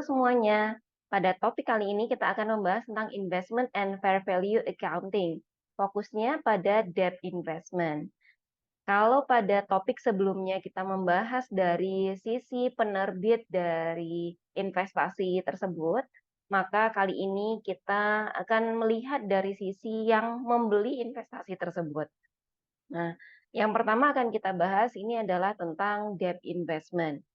semuanya, pada topik kali ini kita akan membahas tentang investment and fair value accounting. Fokusnya pada debt investment. Kalau pada topik sebelumnya kita membahas dari sisi penerbit dari investasi tersebut, maka kali ini kita akan melihat dari sisi yang membeli investasi tersebut. Nah, yang pertama akan kita bahas ini adalah tentang debt investment.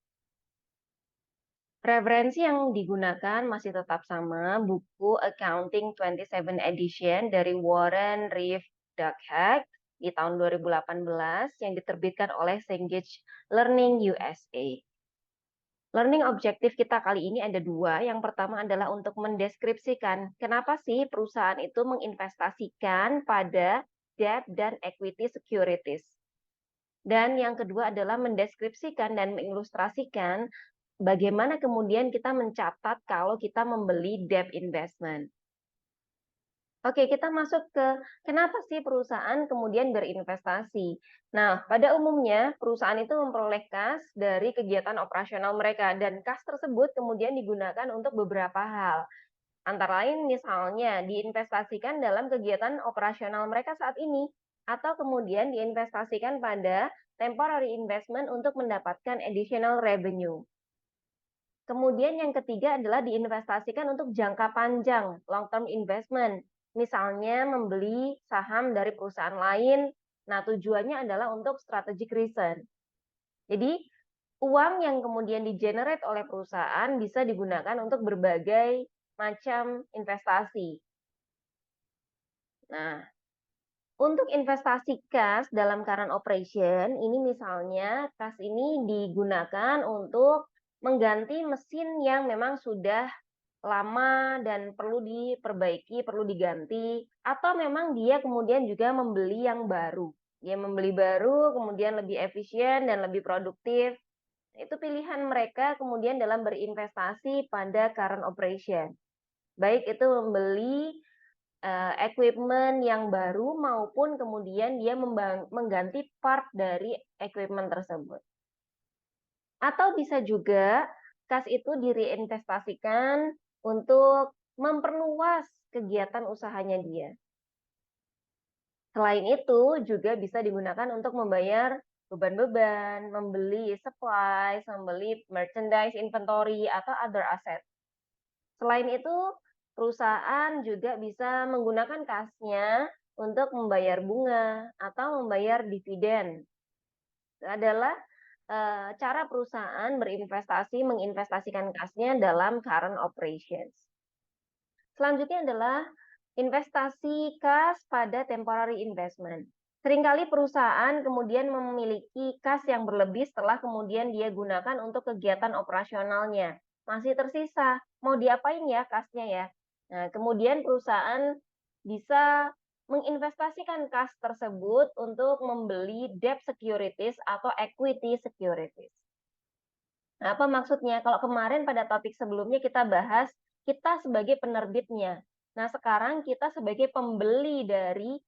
Referensi yang digunakan masih tetap sama, buku Accounting 27 Edition dari Warren Reeve Duckhack di tahun 2018 yang diterbitkan oleh Cengage Learning USA. Learning objektif kita kali ini ada dua. Yang pertama adalah untuk mendeskripsikan kenapa sih perusahaan itu menginvestasikan pada debt dan equity securities. Dan yang kedua adalah mendeskripsikan dan mengilustrasikan bagaimana kemudian kita mencatat kalau kita membeli debt investment. Oke, kita masuk ke kenapa sih perusahaan kemudian berinvestasi. Nah, pada umumnya perusahaan itu memperoleh kas dari kegiatan operasional mereka dan kas tersebut kemudian digunakan untuk beberapa hal. Antara lain misalnya diinvestasikan dalam kegiatan operasional mereka saat ini atau kemudian diinvestasikan pada temporary investment untuk mendapatkan additional revenue. Kemudian yang ketiga adalah diinvestasikan untuk jangka panjang, long term investment. Misalnya membeli saham dari perusahaan lain. Nah, tujuannya adalah untuk strategic reason. Jadi, uang yang kemudian di-generate oleh perusahaan bisa digunakan untuk berbagai macam investasi. Nah, untuk investasi kas dalam current operation, ini misalnya kas ini digunakan untuk mengganti mesin yang memang sudah lama dan perlu diperbaiki, perlu diganti, atau memang dia kemudian juga membeli yang baru. Dia membeli baru, kemudian lebih efisien dan lebih produktif. Itu pilihan mereka kemudian dalam berinvestasi pada current operation. Baik itu membeli equipment yang baru maupun kemudian dia mengganti part dari equipment tersebut. Atau bisa juga kas itu direinvestasikan untuk memperluas kegiatan usahanya dia. Selain itu juga bisa digunakan untuk membayar beban-beban, membeli supplies, membeli merchandise, inventory, atau other asset. Selain itu, perusahaan juga bisa menggunakan kasnya untuk membayar bunga atau membayar dividen. Itu adalah cara perusahaan berinvestasi, menginvestasikan kasnya dalam current operations. Selanjutnya adalah investasi kas pada temporary investment. Seringkali perusahaan kemudian memiliki kas yang berlebih setelah kemudian dia gunakan untuk kegiatan operasionalnya. Masih tersisa, mau diapain ya kasnya ya? Nah, kemudian perusahaan bisa menginvestasikan kas tersebut untuk membeli debt securities atau equity securities. Nah, apa maksudnya? Kalau kemarin pada topik sebelumnya kita bahas kita sebagai penerbitnya. Nah, sekarang kita sebagai pembeli dari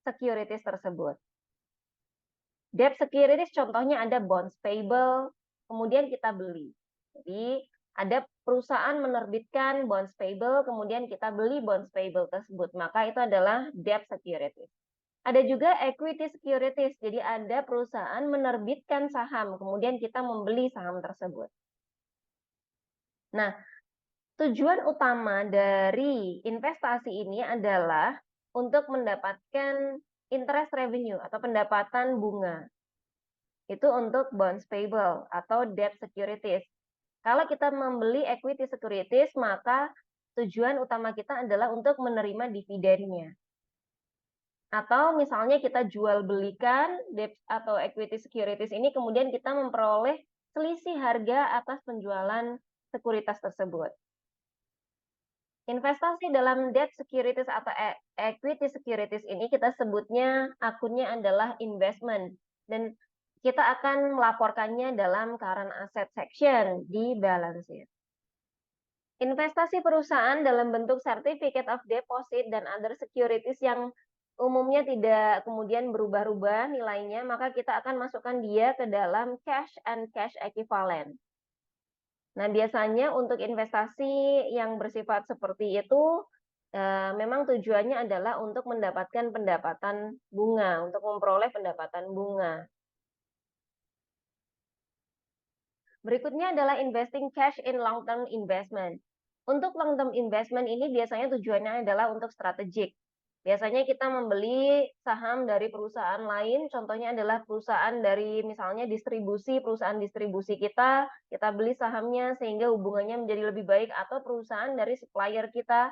securities tersebut. Debt securities contohnya ada bonds payable, kemudian kita beli. Jadi ada perusahaan menerbitkan bonds payable, kemudian kita beli bonds payable tersebut. Maka itu adalah debt securities. Ada juga equity securities, jadi ada perusahaan menerbitkan saham, kemudian kita membeli saham tersebut. Nah, tujuan utama dari investasi ini adalah untuk mendapatkan interest revenue atau pendapatan bunga. Itu untuk bonds payable atau debt securities. Kalau kita membeli equity securities, maka tujuan utama kita adalah untuk menerima dividennya. Atau misalnya kita jual belikan debt atau equity securities ini, kemudian kita memperoleh selisih harga atas penjualan sekuritas tersebut. Investasi dalam debt securities atau equity securities ini kita sebutnya akunnya adalah investment dan kita akan melaporkannya dalam current asset section di balance sheet. Investasi perusahaan dalam bentuk certificate of deposit dan other securities yang umumnya tidak kemudian berubah-ubah nilainya, maka kita akan masukkan dia ke dalam cash and cash equivalent. Nah, biasanya untuk investasi yang bersifat seperti itu, memang tujuannya adalah untuk mendapatkan pendapatan bunga, untuk memperoleh pendapatan bunga. Berikutnya adalah investing cash in long term investment. Untuk long term investment ini biasanya tujuannya adalah untuk strategik. Biasanya kita membeli saham dari perusahaan lain, contohnya adalah perusahaan dari misalnya distribusi, perusahaan distribusi kita beli sahamnya sehingga hubungannya menjadi lebih baik, atau perusahaan dari supplier kita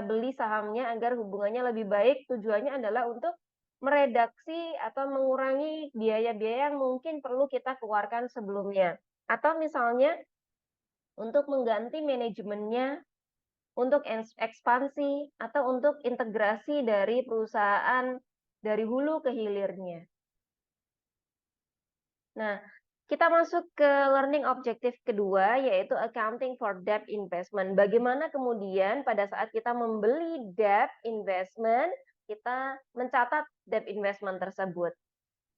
beli sahamnya agar hubungannya lebih baik. Tujuannya adalah untuk meredaksi atau mengurangi biaya-biaya yang mungkin perlu kita keluarkan sebelumnya. Atau misalnya untuk mengganti manajemennya, untuk ekspansi, atau untuk integrasi dari perusahaan dari hulu ke hilirnya. Nah, kita masuk ke learning objective kedua, yaitu accounting for debt investment. Bagaimana kemudian pada saat kita membeli debt investment, kita mencatat debt investment tersebut.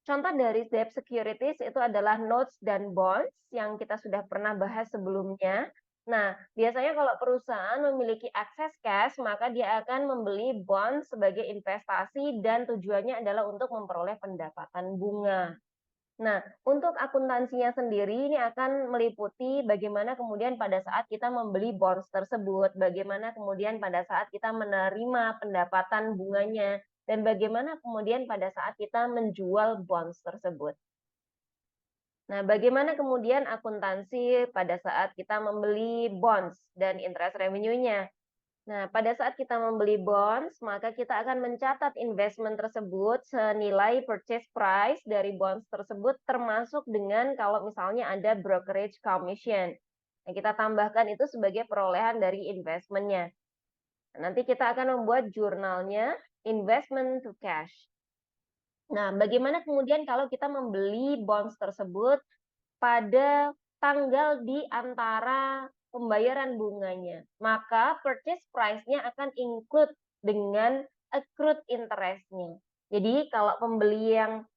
Contoh dari debt securities itu adalah notes dan bonds yang kita sudah pernah bahas sebelumnya. Nah, biasanya kalau perusahaan memiliki akses cash, maka dia akan membeli bonds sebagai investasi dan tujuannya adalah untuk memperoleh pendapatan bunga. Nah, untuk akuntansinya sendiri ini akan meliputi bagaimana kemudian pada saat kita membeli bonds tersebut, bagaimana kemudian pada saat kita menerima pendapatan bunganya, dan bagaimana kemudian pada saat kita menjual bonds tersebut. Nah, bagaimana kemudian akuntansi pada saat kita membeli bonds dan interest revenue-nya? Nah, pada saat kita membeli bonds, maka kita akan mencatat investment tersebut senilai purchase price dari bonds tersebut, termasuk dengan kalau misalnya ada brokerage commission. Nah, kita tambahkan itu sebagai perolehan dari investmentnya. Nanti kita akan membuat jurnalnya investment to cash. Nah, bagaimana kemudian kalau kita membeli bonds tersebut pada tanggal di antara pembayaran bunganya, maka purchase price-nya akan include dengan accrued interest-nya. Jadi kalau pembeli yang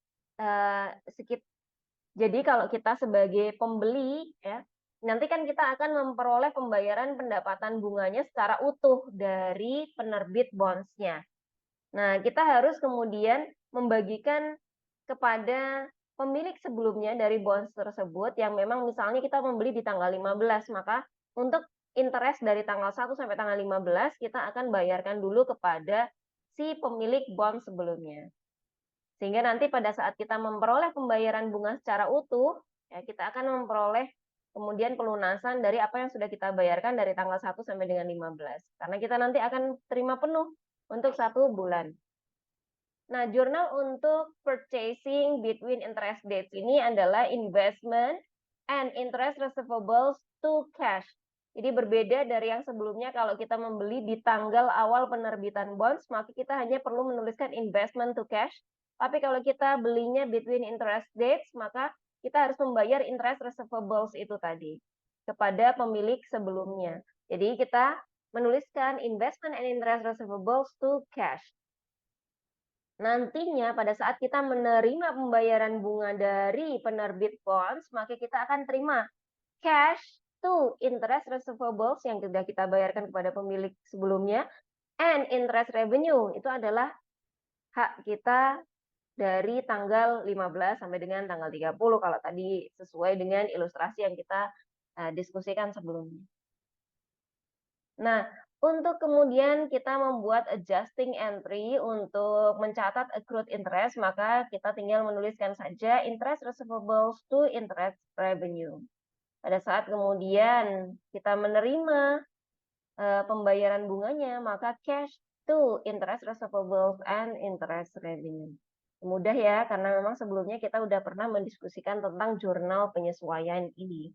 jadi kalau kita sebagai pembeli ya, nanti kan kita akan memperoleh pembayaran pendapatan bunganya secara utuh dari penerbit bonds-nya. Nah, kita harus kemudian membagikan kepada pemilik sebelumnya dari bonds tersebut yang memang misalnya kita membeli di tanggal 15, maka untuk interest dari tanggal 1 sampai tanggal 15 kita akan bayarkan dulu kepada si pemilik bond sebelumnya. Sehingga nanti pada saat kita memperoleh pembayaran bunga secara utuh, ya, kita akan memperoleh kemudian pelunasan dari apa yang sudah kita bayarkan dari tanggal 1 sampai dengan 15. Karena kita nanti akan terima penuh untuk 1 bulan. Nah, jurnal untuk purchasing between interest dates ini adalah investment and interest receivables to cash. Jadi berbeda dari yang sebelumnya, kalau kita membeli di tanggal awal penerbitan bonds, maka kita hanya perlu menuliskan investment to cash. Tapi kalau kita belinya between interest dates, maka kita harus membayar interest receivables itu tadi kepada pemilik sebelumnya. Jadi kita menuliskan investment and interest receivables to cash. Nantinya pada saat kita menerima pembayaran bunga dari penerbit bonds, maka kita akan terima cash to interest receivables yang sudah kita bayarkan kepada pemilik sebelumnya, and interest revenue itu adalah hak kita dari tanggal 15 sampai dengan tanggal 30 kalau tadi sesuai dengan ilustrasi yang kita diskusikan sebelumnya. Nah, untuk kemudian kita membuat adjusting entry untuk mencatat accrued interest, maka kita tinggal menuliskan saja interest receivables to interest revenue. Pada saat kemudian kita menerima pembayaran bunganya, maka cash to interest receivables and interest revenue. Mudah ya, karena memang sebelumnya kita udah pernah mendiskusikan tentang jurnal penyesuaian ini.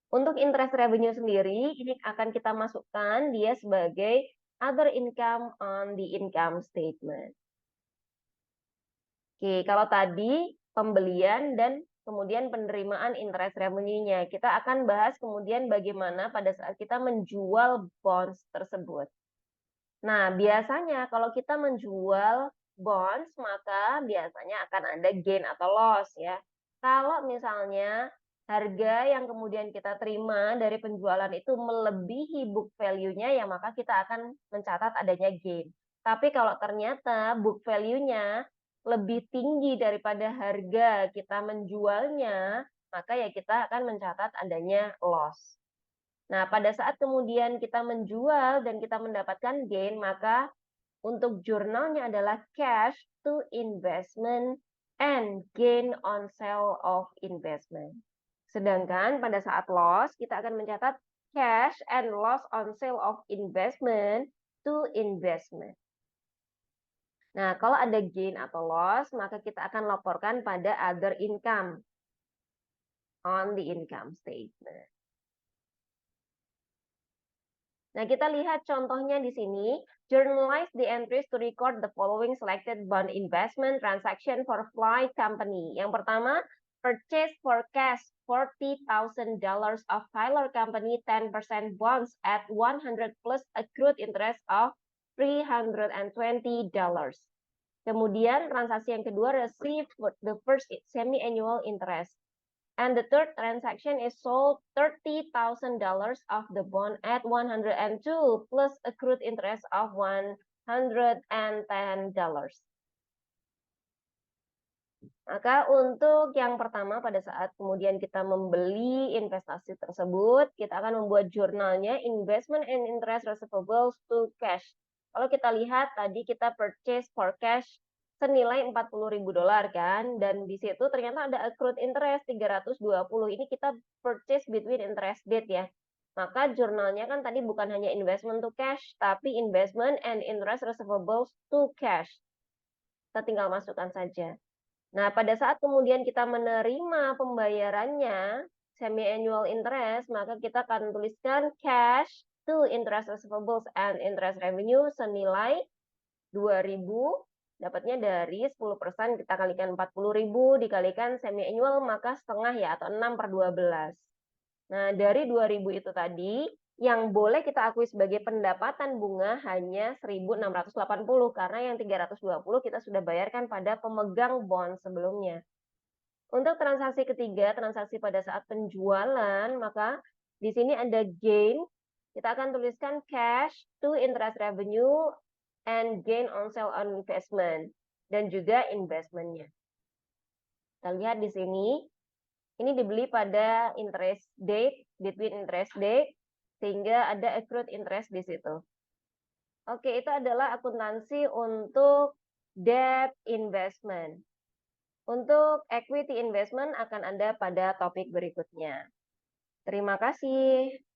Untuk interest revenue sendiri, ini akan kita masukkan dia sebagai other income on the income statement. Oke, kalau tadi pembelian dan kemudian penerimaan interest revenue-nya, kita akan bahas kemudian bagaimana pada saat kita menjual bonds tersebut. Nah, biasanya kalau kita menjual bonds, maka biasanya akan ada gain atau loss ya. Kalau misalnya harga yang kemudian kita terima dari penjualan itu melebihi book value-nya, ya maka kita akan mencatat adanya gain. Tapi kalau ternyata book value-nya lebih tinggi daripada harga kita menjualnya, maka ya kita akan mencatat adanya loss. Nah, pada saat kemudian kita menjual dan kita mendapatkan gain, maka untuk jurnalnya adalah cash to investment and gain on sale of investment. Sedangkan pada saat loss, kita akan mencatat cash and loss on sale of investment to investment. Nah, kalau ada gain atau loss, maka kita akan laporkan pada other income on the income statement. Nah, kita lihat contohnya di sini. Journalize the entries to record the following selected bond investment transaction for Fly Company. Yang pertama, purchase for cash $40,000 of Tyler Company 10% bonds at 100 plus accrued interest of $320. Kemudian transaksi yang kedua, receive the first semi-annual interest. And the third transaction is sold $30,000 of the bond at 102 plus accrued interest of $110. Maka untuk yang pertama, pada saat kemudian kita membeli investasi tersebut, kita akan membuat jurnalnya investment and interest receivables to cash. Kalau kita lihat tadi kita purchase for cash senilai $40.000 kan, dan di situ ternyata ada accrued interest 320. Ini kita purchase between interest date ya. Maka jurnalnya kan tadi bukan hanya investment to cash, tapi investment and interest receivables to cash. Kita tinggal masukkan saja. Nah, pada saat kemudian kita menerima pembayarannya, semi-annual interest, maka kita akan tuliskan cash to interest receivables and interest revenue senilai 2.000, dapatnya dari 10%, kita kalikan 40.000, dikalikan semi-annual, maka setengah ya, atau 6/12. Nah, dari 2.000 itu tadi, yang boleh kita akui sebagai pendapatan bunga hanya 1.680, karena yang 320 kita sudah bayarkan pada pemegang bond sebelumnya. Untuk transaksi ketiga, transaksi pada saat penjualan, maka di sini ada gain, kita akan tuliskan cash to interest revenue and gain on sale on investment, dan juga investmentnya. Kita lihat di sini, ini dibeli pada interest date, between interest date, sehingga ada accrued interest di situ. Oke, itu adalah akuntansi untuk debt investment. Untuk equity investment akan ada pada topik berikutnya. Terima kasih.